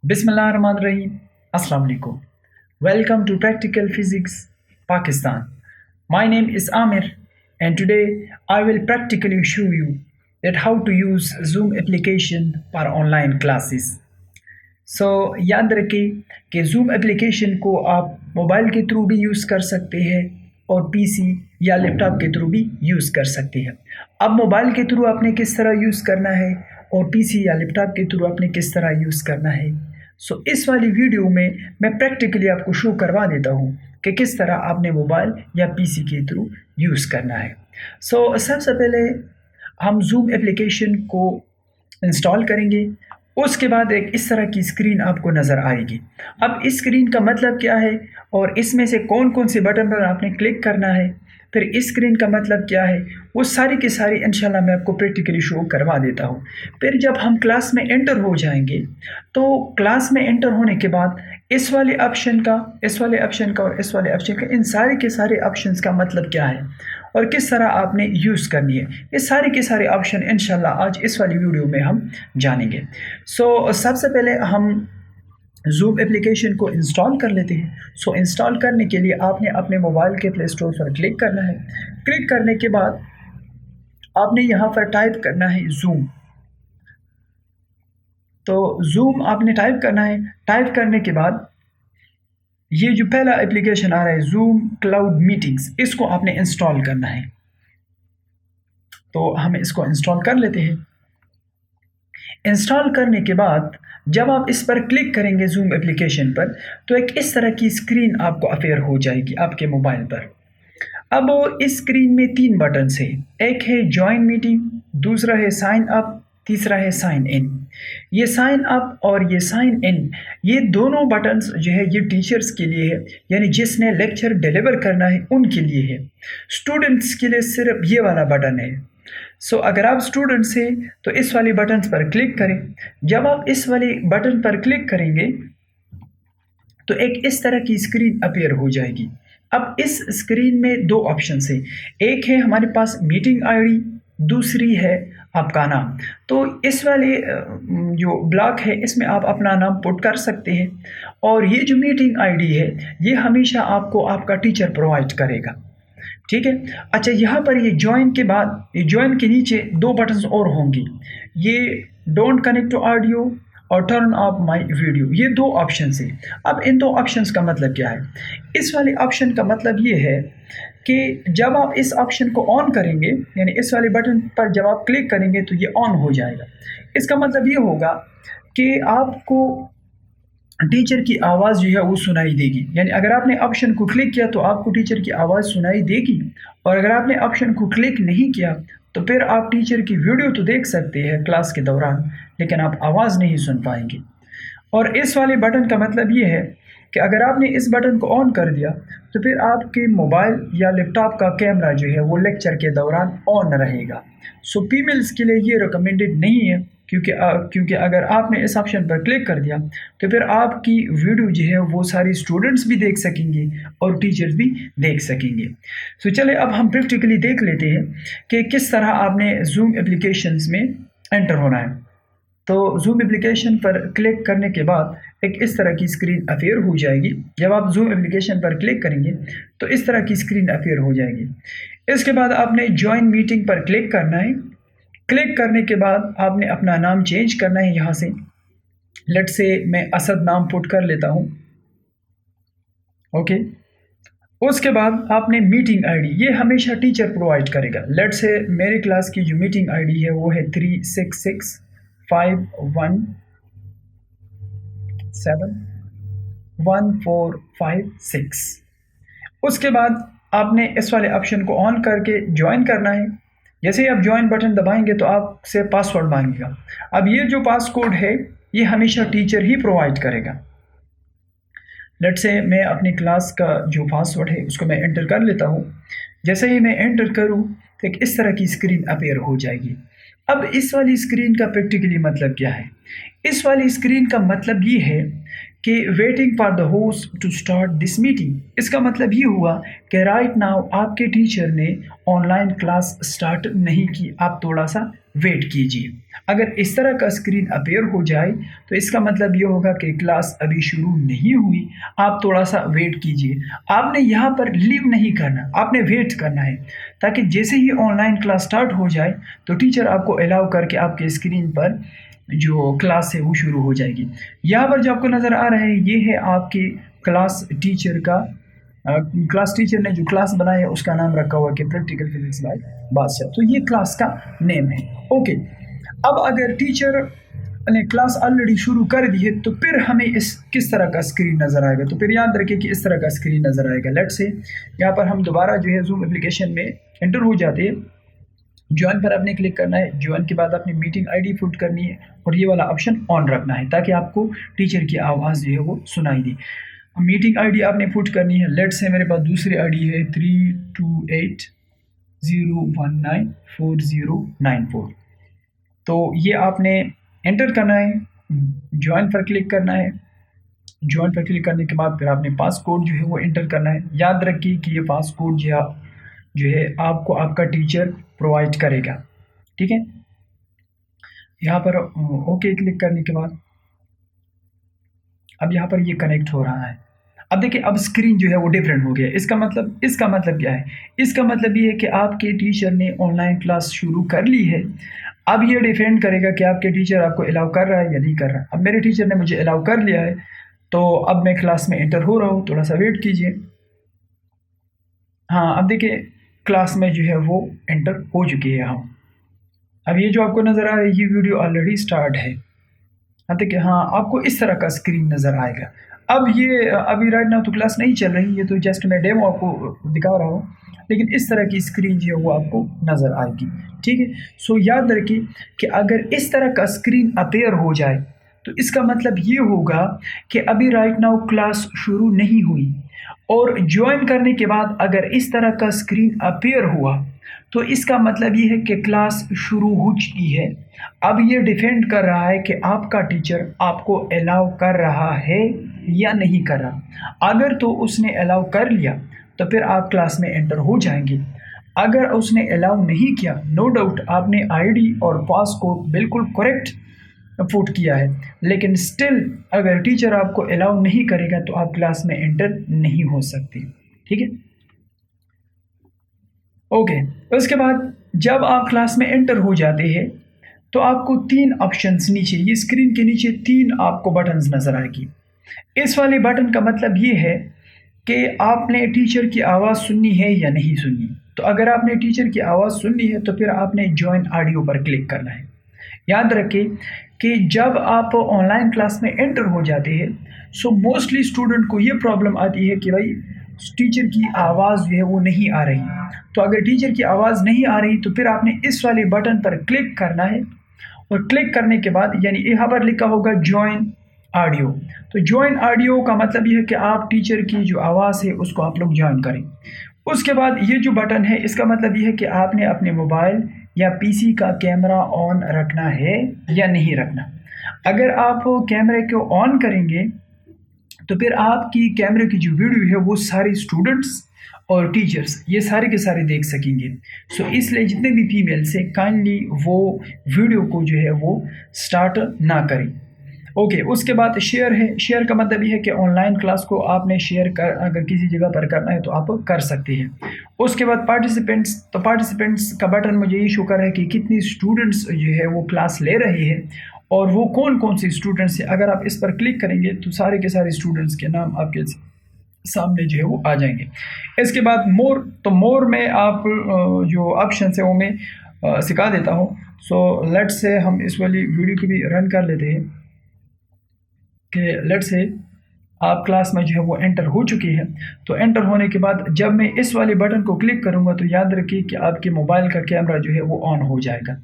Bismillahirrahmanirrahim. Assalamu alaikum. Welcome to Practical Physics Pakistan. My name is Amir and today I will practically show you that how to use Zoom application for online classes. So याद रखें कि Zoom application को आप mobile के through भी use कर सकते हैं और पीसी या लैपटॉप के थ्रू भी यूज़ कर सकते हैं। अब मोबाइल के थ्रू आपने किस तरह यूज़ करना है और पीसी या लैपटॉप के थ्रू आपने किस तरह यूज़ करना है, इस वाली वीडियो में मैं प्रैक्टिकली आपको शो करवा देता हूँ कि किस तरह आपने मोबाइल या पीसी के थ्रू यूज़ करना है। सबसे पहले हम Zoom एप्लीकेशन को इंस्टॉल करेंगे। उसके बाद एक इस तरह की स्क्रीन आपको नज़र आएगी। अब इस स्क्रीन का मतलब क्या है और इसमें से कौन कौन से बटन पर आपने क्लिक करना है, फिर इस स्क्रीन का मतलब क्या है, वो सारी की सारी इंशाल्लाह मैं आपको प्रैक्टिकली शो करवा देता हूँ। फिर जब हम क्लास में एंटर हो जाएंगे तो क्लास में एंटर होने के बाद इस वाले ऑप्शन का, इस वाले ऑप्शन का और इस वाले ऑप्शन का, इन सारे के सारे ऑप्शंस का मतलब क्या है और किस तरह आपने यूज़ करनी है, ये सारे के सारे ऑप्शन इंशाल्लाह आज इस वाली वीडियो में हम जानेंगे। सबसे पहले हम Zoom एप्लीकेशन को इंस्टॉल कर लेते हैं। इंस्टॉल करने के लिए आपने अपने मोबाइल के प्ले स्टोर पर क्लिक करना है। क्लिक करने के बाद आपने यहाँ पर टाइप करना है Zoom। तो Zoom आपने टाइप करना है। टाइप करने के बाद ये जो पहला एप्लीकेशन आ रहा है Zoom क्लाउड मीटिंग्स, इसको आपने इंस्टॉल करना है। तो हम इसको इंस्टॉल कर लेते हैं। इंस्टॉल करने के बाद जब आप इस पर क्लिक करेंगे Zoom एप्लीकेशन पर, तो एक इस तरह की स्क्रीन आपको अपेयर हो जाएगी आपके मोबाइल पर। अब इस स्क्रीन में 3 बटन्स हैं। एक है जॉइन मीटिंग, दूसरा है साइन अप, तीसरा है साइन इन। ये साइन अप और ये साइन इन, ये दोनों बटन्स जो है ये टीचर्स के लिए है, यानी जिसने लेक्चर डिलीवर करना है उनके लिए है। स्टूडेंट्स के लिए सिर्फ ये वाला बटन है। अगर आप स्टूडेंट्स हैं तो इस वाले बटन पर क्लिक करें। जब आप इस वाले बटन पर क्लिक करेंगे तो एक इस तरह की स्क्रीन अपेयर हो जाएगी। अब इस स्क्रीन में 2 ऑप्शन हैं। एक है हमारे पास मीटिंग आईडी, दूसरी है आपका नाम। तो इस वाले जो ब्लॉक है इसमें आप अपना नाम पुट कर सकते हैं और ये जो मीटिंग आईडी है ये हमेशा आपको आपका टीचर प्रोवाइड करेगा। ठीक है। अच्छा, यहाँ पर ये ज्वाइन के बाद, ये ज्वाइन के नीचे 2 बटन्स और होंगे, ये डोंट कनेक्ट टू ऑडियो और टर्न ऑफ माय वीडियो, ये 2 ऑप्शन है। अब इन 2 ऑप्शंस का मतलब क्या है? इस वाले ऑप्शन का मतलब ये है कि जब आप इस ऑप्शन को ऑन करेंगे, यानी इस वाले बटन पर जब आप क्लिक करेंगे तो ये ऑन हो जाएगा। इसका मतलब ये होगा कि आपको टीचर की आवाज़ जो है वो सुनाई देगी। यानी अगर आपने ऑप्शन को क्लिक किया तो आपको टीचर की आवाज़ सुनाई देगी, और अगर आपने ऑप्शन को क्लिक नहीं किया तो फिर आप टीचर की वीडियो तो देख सकते हैं क्लास के दौरान, लेकिन आप आवाज़ नहीं सुन पाएंगे। और इस वाले बटन का मतलब ये है कि अगर आपने इस बटन को ऑन कर दिया तो फिर आपके मोबाइल या लैपटॉप का कैमरा जो है वो लेक्चर के दौरान ऑन रहेगा। फीमेल्स के लिए ये रिकमेंडेड नहीं है, क्योंकि अगर आपने इस ऑप्शन पर क्लिक कर दिया तो फिर आपकी वीडियो जो है वो सारी स्टूडेंट्स भी देख सकेंगे और टीचर्स भी देख सकेंगे। चले अब हम प्रैक्टिकली देख लेते हैं कि किस तरह आपने Zoom एप्लीकेशंस में एंटर होना है। तो Zoom एप्लीकेशन पर क्लिक करने के बाद एक इस तरह की स्क्रीन अपेयर हो जाएगी। जब आप Zoom एप्लीकेशन पर क्लिक करेंगे तो इस तरह की स्क्रीन अपेयर हो जाएगी। इसके बाद आपने ज्वाइन मीटिंग पर क्लिक करना है। क्लिक करने के बाद आपने अपना नाम चेंज करना है। यहाँ से लेट से मैं असद नाम पुट कर लेता हूँ। ओके। उसके बाद आपने मीटिंग आईडी, ये हमेशा टीचर प्रोवाइड करेगा। लेट से मेरी क्लास की जो मीटिंग आईडी है वो है 36651714556। उसके बाद आपने इस वाले ऑप्शन को ऑन करके ज्वाइन करना है। जैसे ही आप ज्वाइन बटन दबाएंगे तो आपसे पासवर्ड मांगेगा। अब ये जो पासकोड है ये हमेशा टीचर ही प्रोवाइड करेगा। लेट से मैं अपनी क्लास का जो पासवर्ड है उसको मैं एंटर कर लेता हूँ। जैसे ही मैं एंटर करूँ तो एक इस तरह की स्क्रीन अपेयर हो जाएगी। अब इस वाली स्क्रीन का प्रैक्टिकली मतलब क्या है? इस वाली स्क्रीन का मतलब ये है कि waiting for the host to start this meeting. इसका मतलब ये हुआ कि राइट नाउ आपके टीचर ने ऑनलाइन क्लास स्टार्ट नहीं की, आप थोड़ा सा वेट कीजिए। अगर इस तरह का स्क्रीन अपीयर हो जाए तो इसका मतलब ये होगा कि क्लास अभी शुरू नहीं हुई, आप थोड़ा-सा वेट कीजिए। आपने यहाँ पर लीव नहीं करना, आपने वेट करना है, ताकि जैसे ही ऑनलाइन क्लास स्टार्ट हो जाए तो टीचर आपको अलाउ करके आपके स्क्रीन पर जो क्लास है वो शुरू हो जाएगी। यहाँ पर जो आपको नज़र आ रहा है ये है आपके क्लास टीचर का क्लास टीचर ने जो क्लास बनाया है उसका नाम रखा हुआ है कि प्रैक्टिकल फिजिक्स बाय बादशाह। तो ये क्लास का नेम है। ओके, अब अगर टीचर ने क्लास ऑलरेडी शुरू कर दी है तो फिर हमें इस किस तरह का स्क्रीन नज़र आएगा। तो फिर याद रखिए कि इस तरह का स्क्रीन नज़र आएगा। लेट्स से यहाँ पर हम दोबारा जो है जूम एप्लीकेशन में एंटर हो जाते हैं। ज्वाइन पर आपने क्लिक करना है। ज्वाइन के बाद आपने मीटिंग आईडी पुट करनी है और ये वाला ऑप्शन ऑन रखना है ताकि आपको टीचर की आवाज़ जो है वो सुनाई दे। मीटिंग आईडी आपने पुट करनी है। लेट्स से मेरे पास दूसरी आईडी है 3280194094। तो ये आपने एंटर करना है, ज्वाइन पर क्लिक करना है। ज्वाइन पर क्लिक करने के बाद फिर आपने पासकोड जो है वो एंटर करना है। याद रखिए कि ये पासकोड जो है आपको आपका टीचर प्रोवाइड करेगा। ठीक है, यहाँ पर ओके क्लिक करने के बाद अब यहाँ पर ये कनेक्ट हो रहा है। अब देखिए, अब स्क्रीन जो है वो डिफरेंट हो गया। इसका मतलब क्या है? इसका मतलब ये है कि आपके टीचर ने ऑनलाइन क्लास शुरू कर ली है। अब ये डिपेंड करेगा कि आपके टीचर आपको अलाउ कर रहा है या नहीं कर रहा। अब मेरे टीचर ने मुझे अलाउ कर लिया है तो अब मैं क्लास में एंटर हो रहा हूँ। थोड़ा सा वेट कीजिए। हाँ, अब देखिए क्लास में जो है वो एंटर हो चुकी है हम। अब ये जो आपको नज़र आ रहा है ये वीडियो ऑलरेडी स्टार्ट है। हाँ देखिए, हाँ आपको इस तरह का स्क्रीन नज़र आएगा। अब ये अभी राइट नाउ तो क्लास नहीं चल रही, ये तो जस्ट मैं डेमो आपको दिखा रहा हूँ, लेकिन इस तरह की स्क्रीन जो है वो आपको नज़र आएगी। ठीक है, सो याद रखिए कि अगर इस तरह का स्क्रीन अपीयर हो जाए तो इसका मतलब ये होगा कि अभी राइट नाउ क्लास शुरू नहीं हुई, और ज्वाइन करने के बाद अगर इस तरह का स्क्रीन अपीयर हुआ तो इसका मतलब ये है कि क्लास शुरू हो चुकी है। अब ये डिपेंड कर रहा है कि आपका टीचर आपको अलाउ कर रहा है या नहीं कर रहा। अगर तो उसने अलाउ कर लिया तो फिर आप क्लास में एंटर हो जाएंगे। अगर उसने अलाउ नहीं किया, नो डाउट आपने आईडी और पासकोड बिल्कुल करेक्ट पुट किया है, लेकिन स्टिल अगर टीचर आपको अलाउ नहीं करेगा तो आप क्लास में एंटर नहीं हो सकते। ठीक है, ओके। उसके बाद जब आप क्लास में एंटर हो जाते हैं तो आपको 3 ऑप्शंस नीचे, ये स्क्रीन के नीचे 3 आपको बटन्स नज़र आएगी। इस वाले बटन का मतलब ये है कि आपने टीचर की आवाज़ सुननी है या नहीं सुननी। तो अगर आपने टीचर की आवाज़ सुननी है तो फिर आपने जॉइन ऑडियो पर क्लिक करना है। याद रखें कि जब आप ऑनलाइन क्लास में एंटर हो जाते हैं सो मोस्टली स्टूडेंट को ये प्रॉब्लम आती है कि भाई टीचर की आवाज़ जो है वो नहीं आ रही। तो अगर टीचर की आवाज़ नहीं आ रही तो फिर आपने इस वाले बटन पर क्लिक करना है, और क्लिक करने के बाद यानी यहाँ पर लिखा होगा जॉइन ऑडियो। तो जॉइन ऑडियो का मतलब ये है कि आप टीचर की जो आवाज़ है उसको आप लोग ज्वाइन करें। उसके बाद ये जो बटन है इसका मतलब ये है कि आपने अपने मोबाइल या पीसी का कैमरा ऑन रखना है या नहीं रखना। अगर आप कैमरे को ऑन करेंगे तो फिर आपकी कैमरे की जो वीडियो है वो सारे स्टूडेंट्स और टीचर्स ये सारे के सारे देख सकेंगे। सो इसलिए जितने भी फीमेल्स है काइंडली वो वीडियो को जो है वो स्टार्ट ना करें। ओके, उसके बाद शेयर है। शेयर का मतलब ये है कि ऑनलाइन क्लास को आपने शेयर कर अगर किसी जगह पर करना है तो आप कर सकते हैं। उसके बाद पार्टिसिपेंट्स, तो पार्टिसिपेंट्स का बटन मुझे ये शो कर रहा है कि कितनी स्टूडेंट्स जो है वो क्लास ले रहे हैं और वो कौन कौन से स्टूडेंट्स हैं। अगर आप इस पर क्लिक करेंगे तो सारे के सारे स्टूडेंट्स के नाम आपके सामने जो है वो आ जाएंगे। इसके बाद मोर, तो मोर में आप जो ऑप्शन है वो मैं सिखा देता हूँ। सो लेट्स से हम इस वाली वीडियो को भी रन कर लेते हैं कि लेट्स से आप क्लास में जो है वो एंटर हो चुकी है। तो एंटर होने के बाद जब मैं इस वाले बटन को क्लिक करूँगा तो याद रखिए कि आपके मोबाइल का कैमरा जो है वो ऑन हो जाएगा।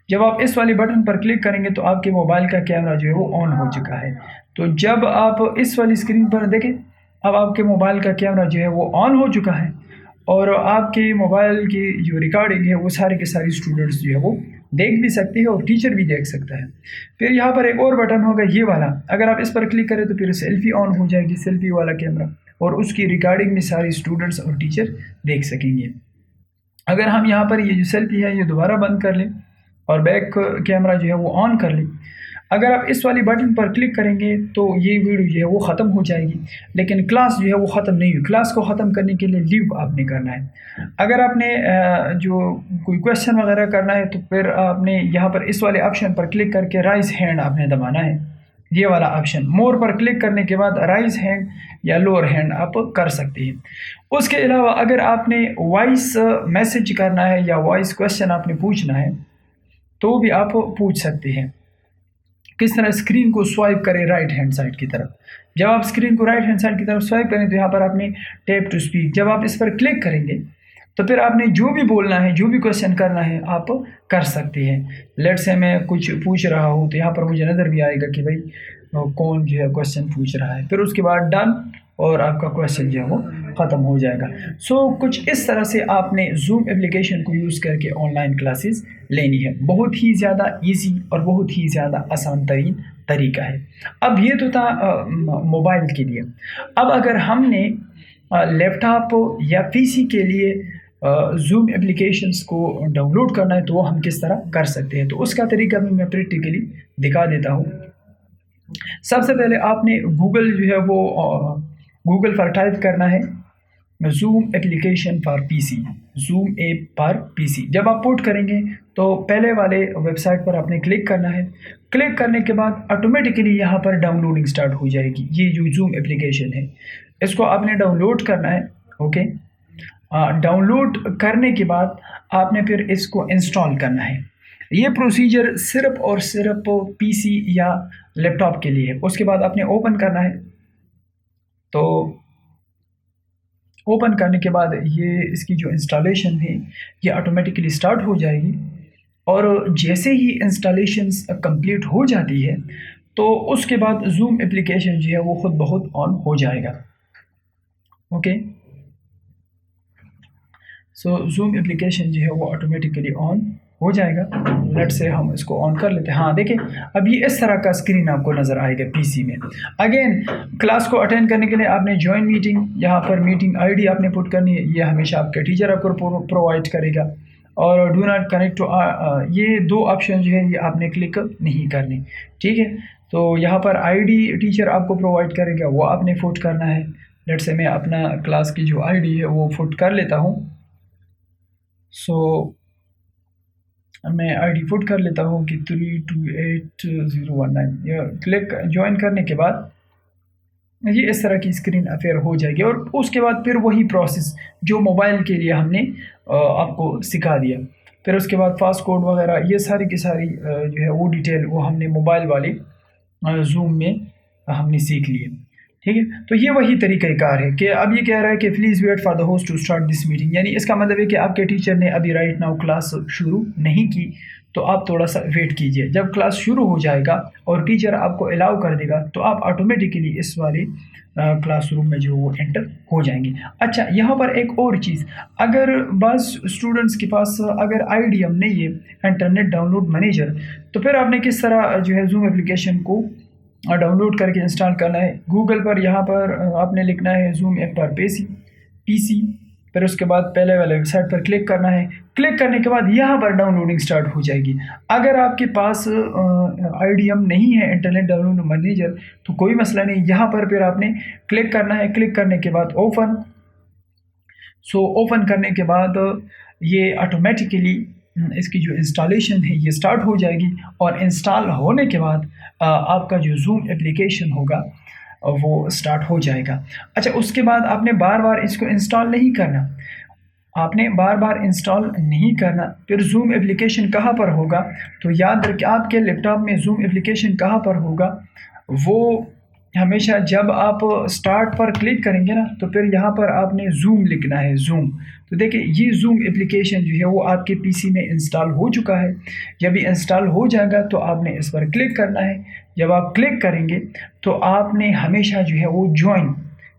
जब आप इस वाले बटन पर क्लिक करेंगे तो आपके मोबाइल का कैमरा जो है वो ऑन हो चुका है। तो जब आप इस वाली स्क्रीन पर देखें, अब आपके मोबाइल का कैमरा जो है वो ऑन हो चुका है और आपके मोबाइल की जो रिकॉर्डिंग है वो सारे के सारे स्टूडेंट्स जो है वो देख भी सकते हैं और टीचर भी देख सकता है। फिर यहाँ पर एक और बटन होगा ये वाला, अगर आप इस पर क्लिक करें तो फिर सेल्फी ऑन हो जाएगी, सेल्फी वाला कैमरा, और उसकी रिकॉर्डिंग में सारे स्टूडेंट्स और टीचर देख सकेंगे। अगर हम यहाँ पर ये जो सेल्फी है ये दोबारा बंद कर लें और बैक कैमरा जो है वो ऑन कर लें। अगर आप इस वाली बटन पर क्लिक करेंगे तो ये वीडियो जो है वो ख़त्म हो जाएगी, लेकिन क्लास जो है वो ख़त्म नहीं हुई। क्लास को ख़त्म करने के लिए लीव आपने करना है। अगर आपने जो कोई क्वेश्चन वगैरह करना है तो फिर आपने यहाँ पर इस वाले ऑप्शन पर क्लिक करके राइज हैंड आपने दबाना है, ये वाला ऑप्शन। मोर पर क्लिक करने के बाद राइज हैंड या लोअर हैंड आप कर सकते हैं। उसके अलावा अगर आपने वॉइस मैसेज करना है या वॉइस क्वेश्चन आपने पूछना है तो भी आप पूछ सकते हैं। किस तरह स्क्रीन को स्वाइप करें राइट हैंड साइड की तरफ। जब आप स्क्रीन को राइट हैंड साइड की तरफ स्वाइप करें तो यहाँ पर आपने टैप टू स्पीक, जब आप इस पर क्लिक करेंगे तो फिर आपने जो भी बोलना है, जो भी क्वेश्चन करना है आप कर सकते हैं। लेट से मैं कुछ पूछ रहा हूँ तो यहाँ पर मुझे नज़र भी आएगा कि भाई कौन जो है क्वेश्चन पूछ रहा है, फिर उसके बाद डन और आपका क्वेश्चन जो है वो ख़त्म हो जाएगा। कुछ इस तरह से आपने जूम एप्लीकेशन को यूज़ करके ऑनलाइन क्लासेस लेनी है। बहुत ही ज़्यादा इजी और बहुत ही ज़्यादा आसान तरीन तरीका है। अब ये तो था मोबाइल के लिए। अब अगर हमने लैपटॉप या पीसी के लिए जूम एप्लीकेशंस को डाउनलोड करना है तो वो हम किस तरह कर सकते हैं, तो उसका तरीका भी मैं प्रैक्टिकली दिखा देता हूँ। सबसे पहले आपने गूगल जो है वो गूगल पर टाइप करना है zoom application for PC, zoom app for PC. जब आप पुट करेंगे तो पहले वाले वेबसाइट पर आपने क्लिक करना है। क्लिक करने के बाद ऑटोमेटिकली यहाँ पर डाउनलोडिंग स्टार्ट हो जाएगी। ये जो जूम एप्लीकेशन है इसको आपने डाउनलोड करना है। ओके, डाउनलोड करने के बाद आपने फिर इसको इंस्टॉल करना है। ये प्रोसीजर सिर्फ और सिर्फ पीसी या लैपटॉप के लिए है। उसके बाद आपने ओपन करना है। तो ओपन करने के बाद ये इसकी जो इंस्टॉलेशन है ये ऑटोमेटिकली स्टार्ट हो जाएगी, और जैसे ही इंस्टॉलेशंस कंप्लीट हो जाती है तो उसके बाद जूम एप्लीकेशन जो है वो खुद ब खुद ऑन हो जाएगा। ओके, जूम एप्लीकेशन जो है वो ऑटोमेटिकली ऑन हो जाएगा। लेट से हम इसको ऑन कर लेते हैं। हाँ देखें, अब ये इस तरह का स्क्रीन आपको नज़र आएगा पीसी में। अगेन क्लास को अटेंड करने के लिए आपने ज्वाइन मीटिंग, यहाँ पर मीटिंग आईडी आपने पुट करनी है। ये हमेशा आपका टीचर आपको प्रोवाइड करेगा। और डू नॉट कनेक्ट टू ये दो ऑप्शन जो है ये आपने क्लिक नहीं करने, ठीक है। तो यहाँ पर आईडी टीचर आपको प्रोवाइड करेगा, वो आपने पुट करना है। लेट से मैं अपना क्लास की जो आईडी है वो पुट कर लेता हूँ। मैं आईडी पुट कर लेता हूँ कि 328019। ये क्लिक ज्वाइन करने के बाद ये इस तरह की स्क्रीन अफेयर हो जाएगी, और उसके बाद फिर वही प्रोसेस जो मोबाइल के लिए हमने आपको सिखा दिया। फिर उसके बाद पास कोड वगैरह ये सारी की सारी जो है वो डिटेल वो हमने मोबाइल वाले जूम में हमने सीख लिए, ठीक है। तो ये वही तरीक़ाकार है कि अब ये कह रहा है कि please wait for the host to start this meeting, यानी इसका मतलब है कि आपके टीचर ने अभी राइट नाउ क्लास शुरू नहीं की, तो आप थोड़ा सा वेट कीजिए। जब क्लास शुरू हो जाएगा और टीचर आपको अलाउ कर देगा तो आप ऑटोमेटिकली इस वाले क्लासरूम में जो वो एंटर हो जाएंगे। अच्छा, यहाँ पर एक और चीज़, अगर बस स्टूडेंट्स के पास अगर IDM नहीं है, इंटरनेट डाउनलोड मैनेजर, तो फिर आपने किस तरह जो है जूम एप्लीकेशन को डाउनलोड करके इंस्टॉल करना है। गूगल पर यहाँ पर आपने लिखना है जूम ऐप फॉर पीसी, फिर उसके बाद पहले वाले वेबसाइट पर क्लिक करना है। क्लिक करने के बाद यहाँ पर डाउनलोडिंग स्टार्ट हो जाएगी। अगर आपके पास IDM नहीं है, इंटरनेट डाउनलोड मैनेजर, तो कोई मसला नहीं, यहाँ पर फिर आपने क्लिक करना है। क्लिक करने के बाद ओपन। ओपन करने के बाद ये ऑटोमेटिकली इसकी जो इंस्टॉलेशन है ये स्टार्ट हो जाएगी, और इंस्टॉल होने के बाद आपका जो जूम एप्लीकेशन होगा वो स्टार्ट हो जाएगा। अच्छा, उसके बाद आपने बार बार इसको इंस्टॉल नहीं करना, आपने बार बार इंस्टॉल नहीं करना। फिर जूम एप्लीकेशन कहाँ पर होगा, तो याद रखिए आपके लैपटॉप में जूम एप्लीकेशन कहाँ पर होगा, वो हमेशा जब आप स्टार्ट पर क्लिक करेंगे ना तो फिर यहाँ पर आपने जूम लिखना है, जूम। तो देखिए ये जूम एप्लीकेशन जो है वो आपके पीसी में इंस्टॉल हो चुका है। जब ये इंस्टॉल हो जाएगा तो आपने इस पर क्लिक करना है। जब आप क्लिक करेंगे तो आपने हमेशा जो है वो ज्वाइन,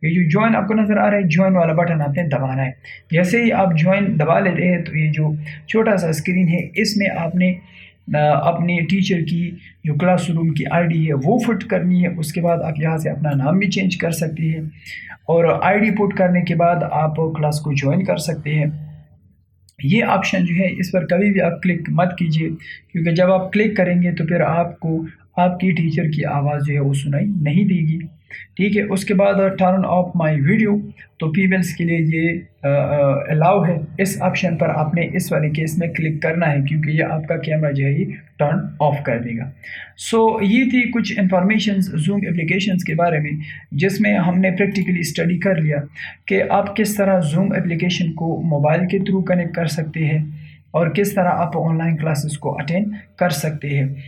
ये जो ज्वाइन आपको नज़र आ रहा है, ज्वाइन वाला बटन आपने दबाना है। जैसे ही आप ज्वाइन दबा लेते हैं तो ये जो छोटा सा स्क्रीन है इसमें आपने अपने टीचर की जो क्लासरूम की आईडी है वो पुट करनी है। उसके बाद आप यहाँ से अपना नाम भी चेंज कर सकते हैं, और आईडी पुट करने के बाद आप क्लास को ज्वाइन कर सकते हैं। ये ऑप्शन जो है इस पर कभी भी आप क्लिक मत कीजिए, क्योंकि जब आप क्लिक करेंगे तो फिर आपको आपकी टीचर की आवाज़ जो है वो सुनाई नहीं देगी। ठीक है, उसके बाद टर्न ऑफ माय वीडियो, तो फीमेल्स के लिए ये अलाउ है। इस ऑप्शन पर आपने इस वाले केस में क्लिक करना है, क्योंकि ये आपका कैमरा जो है ये टर्न ऑफ कर देगा। सो ये थी कुछ इंफॉर्मेशंस जूम एप्लीकेशंस के बारे में, जिसमें हमने प्रैक्टिकली स्टडी कर लिया कि आप किस तरह जूम एप्लीकेशन को मोबाइल के थ्रू कनेक्ट कर सकते हैं और किस तरह आप ऑनलाइन क्लासेस को अटेंड कर सकते हैं।